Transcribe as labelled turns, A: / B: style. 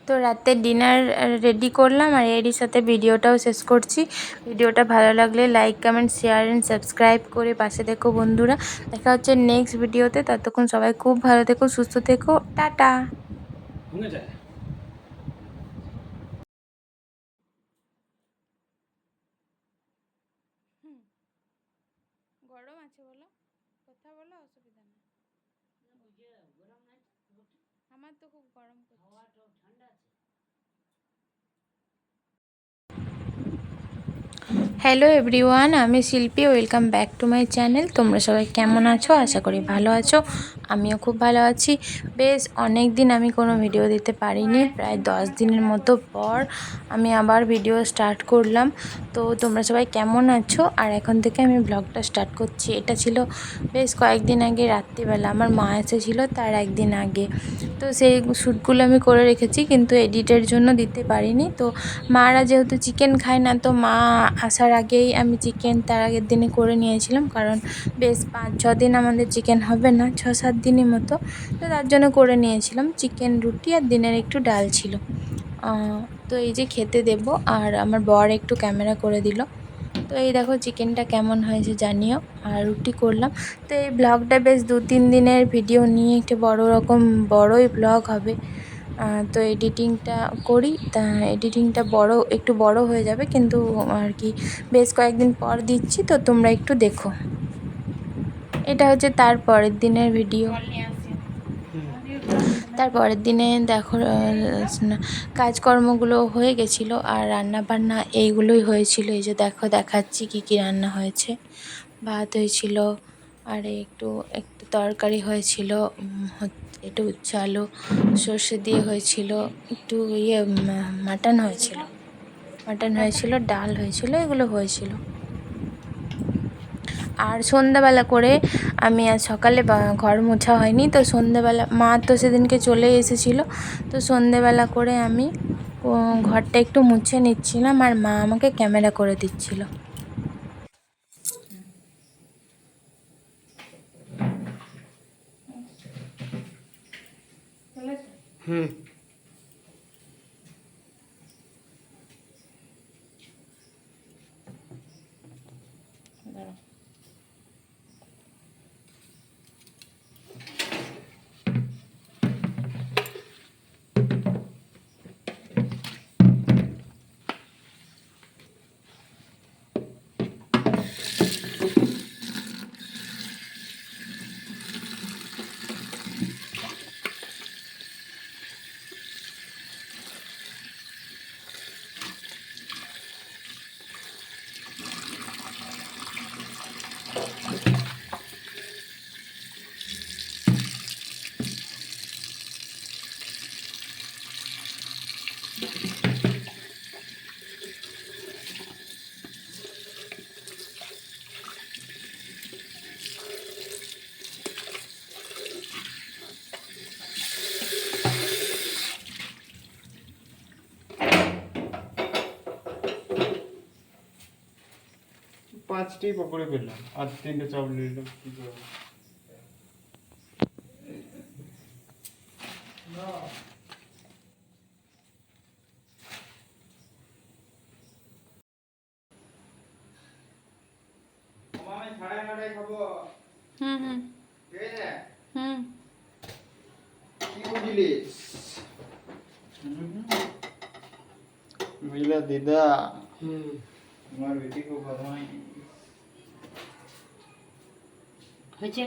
A: তো রাতে dinner ready করলাম আর এরই সাথে ভিডিওটাও শেষ করছি। ভিডিওটা ভালো লাগলে like comment share and subscribe করে পাশে থেকো বন্ধুরা। দেখা হচ্ছে নেক্সট ভিডিওতে। ততক্ষণ সবাই খুব ভালো থেকো, সুস্থ থেকো, টাটা। গরম আছে বলো, কথা বলো, অসুবিধা নেই। আমার তো খুব গরম করছে। হ্যালো এভরিওয়ান, আমি শিল্পী। Welcome back to my channel. তোমরা সবাই কেমন আছো? আশা করি ভালো আছো। আমিও খুব ভালো আছি। বেশ অনেক দিন আমি কোনো ভিডিও দিতে পারিনি, প্রায় 10 দিনের মতো পর আমি আবার ভিডিও স্টার্ট করলাম। তো তোমরা সবাই কেমন আছো? আর এখন থেকে আমি ব্লগটা স্টার্ট করছি। এটা ছিল বেশ কয়েকদিন আগে রাত্রিবেলা, আমার মা এসেছিলো তার একদিন আগে। তো সেই শ্যুটগুলো আমি করে রেখেছি, কিন্তু এডিটের জন্য দিতে পারিনি। তো মারা যেহেতু চিকেন খায় না, তো মা আসার আগেই আমি চিকেন তার আগের দিনে করে নিয়েছিলাম, কারণ বেশ 5-6 দিন আমাদের চিকেন হবে না, 6-7 দিনই মতো। তো তার জন্য করে নিয়েছিলাম চিকেন, রুটি আর দিনের একটু ডাল ছিল। তো এই যে খেতে দেব, আর আমার বর একটু ক্যামেরা করে দিল। তো এই দেখো চিকেনটা কেমন হয়েছে জানিও। আর রুটি করলাম। তো এই ব্লগটা বেশ 2-3 দিনের ভিডিও নিয়ে একটু বড়ই ব্লগ হবে। তো এডিটিংটা করি, তা এডিটিংটা একটু বড় হয়ে যাবে, কিন্তু আর কি বেশ কয়েকদিন পর দিচ্ছি, তো তোমরা একটু দেখো। এটা হচ্ছে তার পরের দিনের ভিডিও। তার পরের দিনে দেখো কাজকর্মগুলো হয়ে গেছিলো, আর রান্না বান্না এইগুলোই হয়েছিল। এই যে দেখো দেখাচ্ছি কী কী রান্না হয়েছে। ভাত হয়েছিল, আর একটু একটু তরকারি হয়েছিল, একটু উচ্ছে আলু সর্ষে দিয়ে হয়েছিল, একটু মাটন হয়েছিল, ডাল হয়েছিল, এগুলো হয়েছিল। আর সন্ধ্যাবেলা করে আমি আজ সকালে ঘর মোছা হয়নি, তো সন্ধ্যাবেলা মা তো সেদিনকে চলে এসেছিলো, তো সন্ধ্যাবেলা করে আমি ঘরটা একটু মুছে নিচ্ছিলাম, আর মা আমাকে ক্যামেরা করে দিচ্ছিল। হুম।
B: পাঁচটি পকোড়ে পেলাম আর 3টে চাউল নিলাম, কি করব? আমি 9:30 খাবো।
A: হুম
B: ঠিক আছে?
A: হুম।
B: কি বুঝলিস? বুঝলা দিদা? তোমার বেটি খুব বদমাইশ হয়েছে।